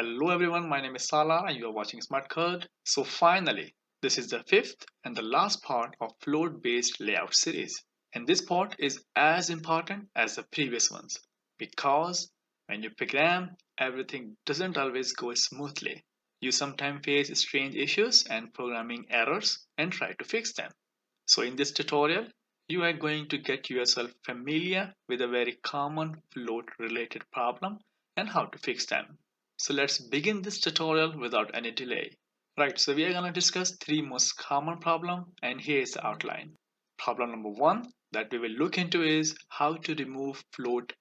Hello everyone, my name is Sala and you are watching Smart Code. So finally, this is the fifth and the last part of float-based layout series. And this part is as important as the previous ones because when you program, everything doesn't always go smoothly. You sometimes face strange issues and programming errors and try to fix them. So in this tutorial, you are going to get yourself familiar with a very common float-related problem and how to fix them. So let's begin this tutorial without any delay. Right, so we are going to discuss three most common problems and here is the outline. Problem number one that we will look into is how to remove float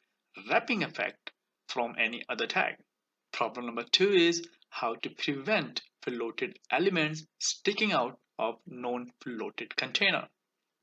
wrapping effect from any other tag. Problem number two is how to prevent floated elements sticking out of non-floated container.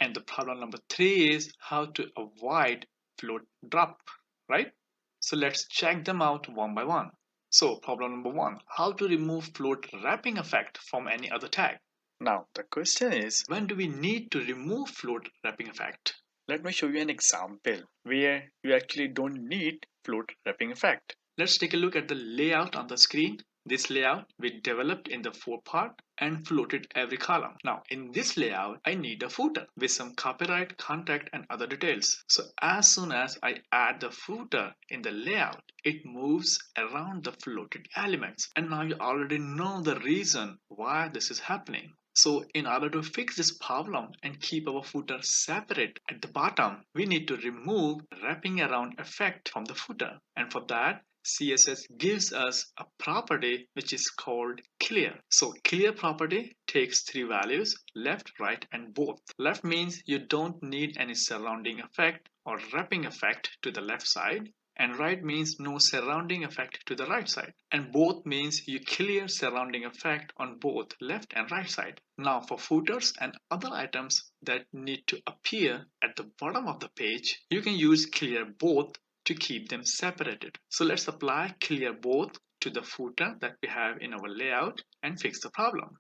And the problem number three is how to avoid float drop, right? So let's check them out one by one. So problem number one, how to remove float wrapping effect from any other tag. Now the question is, when do we need to remove float wrapping effect? Let me show you an example where you actually don't need float wrapping effect. Let's take a look at the layout on the screen. This layout we developed in the 4 part and floated every column. Now in this layout, I need a footer with some copyright, contact and other details. So as soon as I add the footer in the layout, it moves around the floated elements. And now you already know the reason why this is happening. So in order to fix this problem and keep our footer separate at the bottom, we need to remove wrapping around effect from the footer. And for that, CSS gives us a property which is called clear. So clear property takes three values, left, right, and both. Left means you don't need any surrounding effect or wrapping effect to the left side. And right means no surrounding effect to the right side. And both means you clear surrounding effect on both left and right side. Now for footers and other items that need to appear at the bottom of the page, you can use clear both to keep them separated. So let's apply clear both to the footer that we have in our layout and fix the problem.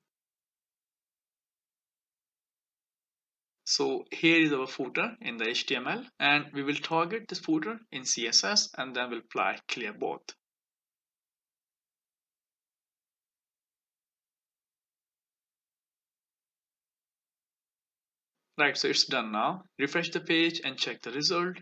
So here is our footer in the HTML and we will target this footer in CSS and then we'll apply clear both. Right, so it's done now. Refresh the page and check the result.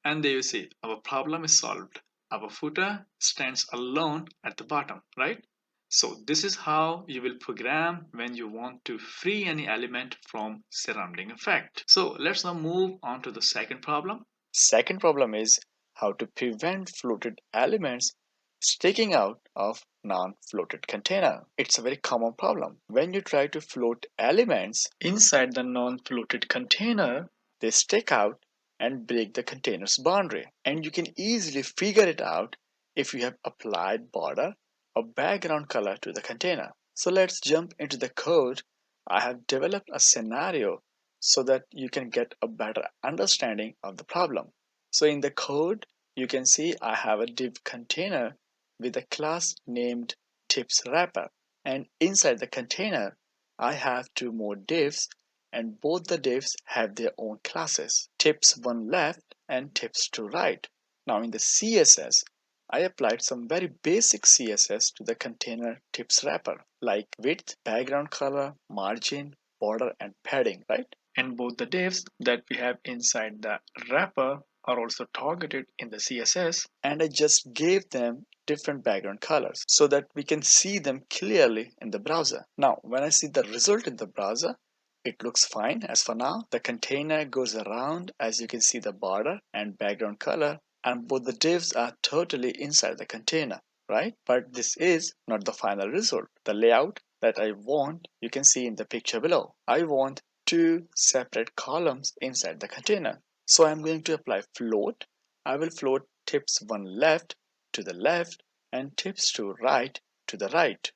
And there you see, our problem is solved. Our footer stands alone at the bottom, right? So this is how you will program when you want to free any element from surrounding effect. So let's now move on to the second problem. Second problem is how to prevent floated elements sticking out of non-floated container. It's a very common problem. When you try to float elements inside the non-floated container, they stick out and break the container's boundary. And you can easily figure it out if you have applied border or background color to the container. So let's jump into the code. I have developed a scenario so that you can get a better understanding of the problem. So in the code, you can see I have a div container with a class named tips wrapper. And inside the container, I have two more divs and both the divs have their own classes, tips1 left and tips2 right. Now in the CSS, I applied some very basic CSS to the container tips wrapper like width, background color, margin, border and padding, right? And both the divs that we have inside the wrapper are also targeted in the CSS and I just gave them different background colors so that we can see them clearly in the browser. Now when I see the result in the browser, it looks fine as for now. The container goes around as you can see the border and background color and both the divs are totally inside the container, right? But this is not the final result. The layout that I want you can see in the picture below. I want two separate columns inside the container. So I'm going to apply float. I will float tips1 left to the left and tips2 right to the right.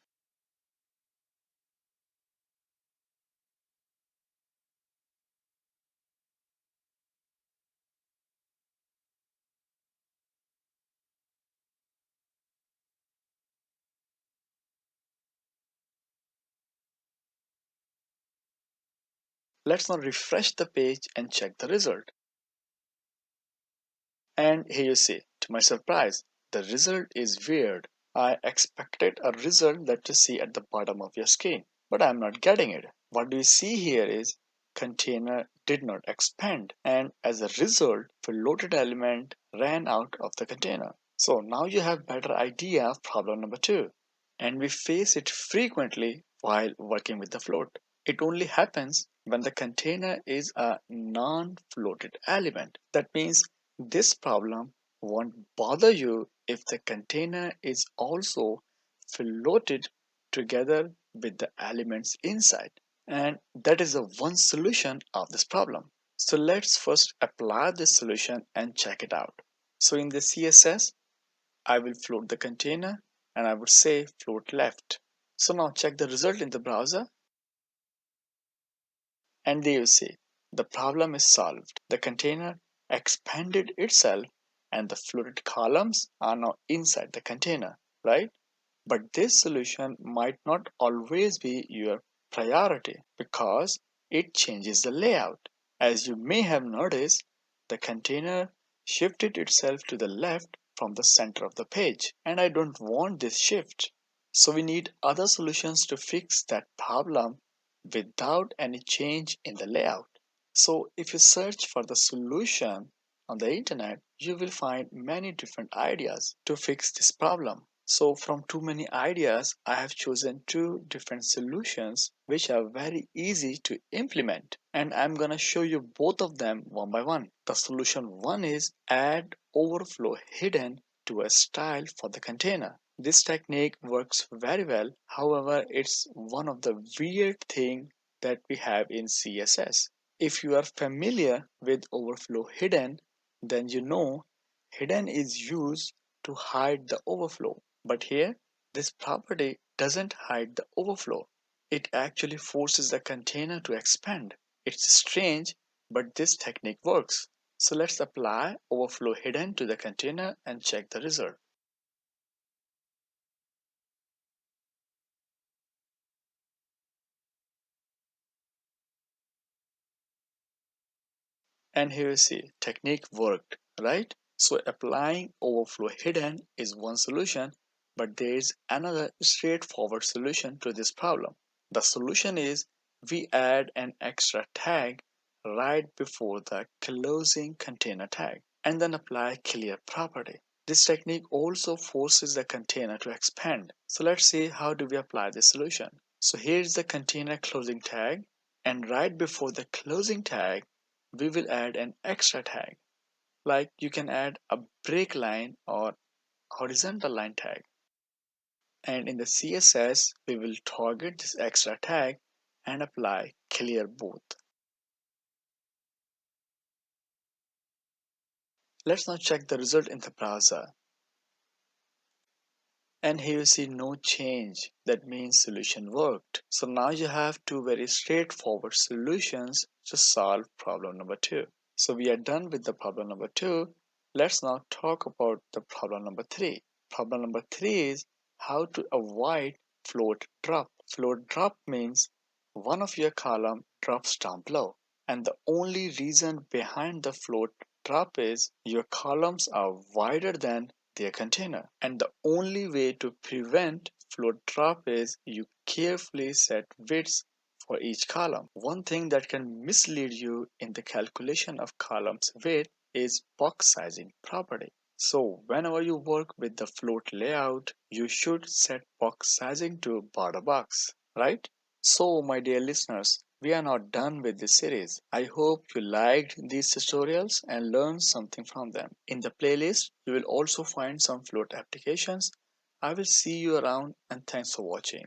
Let's now refresh the page and check the result. And here you see, to to my surprise, the result is weird. I expected a result that you see at the bottom of your screen, but I'm not getting it. What do you see here is container did not expand, and as a result, floated element ran out of the container. So now you have better idea of problem number 2, and we face it frequently while working with the float. It only happens when the container is a non-floated element. That means this problem won't bother you if the container is also floated together with the elements inside. And that is the one solution of this problem. So let's first apply this solution and check it out. So in the CSS, I will float the container and I would say float left. So now check the result in the browser, and there you see the problem is solved. The container expanded itself and the floated columns are now inside the container, right? But this solution might not always be your priority because it changes the layout. As you may have noticed, the container shifted itself to the left from the center of the page, and I don't want this shift. So we need other solutions to fix that problem without any change in the layout. So if you search for the solution on the internet, you will find many different ideas to fix this problem. So from too many ideas, I have chosen two different solutions which are very easy to implement. And I'm gonna show you both of them one by one. The solution one is add overflow hidden to a style for the container. This technique works very well. However, it's one of the weird thing that we have in CSS. If you are familiar with overflow hidden, then you know hidden is used to hide the overflow. But here, this property doesn't hide the overflow. It actually forces the container to expand. It's strange, but this technique works. So let's apply overflow hidden to the container and check the result. And here you see, technique worked, right? So applying overflow hidden is one solution, but there is another straightforward solution to this problem. The solution is we add an extra tag right before the closing container tag and then apply clear property. This technique also forces the container to expand. So let's see how do we apply this solution. So here's the container closing tag, and right before the closing tag, we will add an extra tag. Like you can add a break line or horizontal line tag. And in the CSS, we will target this extra tag and apply clear both. Let's now check the result in the browser. And here you see no change. That means solution worked. So now you have two very straightforward solutions to solve problem number 2. So we are done with the problem number 2. Let's now talk about the problem number 3. Problem number 3 is how to avoid float drop. Float drop means one of your column drops down below. And the only reason behind the float drop is your columns are wider than their container. And the only way to prevent float drop is you carefully set widths for each column. One thing that can mislead you in the calculation of columns width is box sizing property. So whenever you work with the float layout, you should set box sizing to border box, right? So my dear listeners, we are now done with this series. I hope you liked these tutorials and learned something from them. In the playlist, you will also find some float applications. I will see you around and thanks for watching.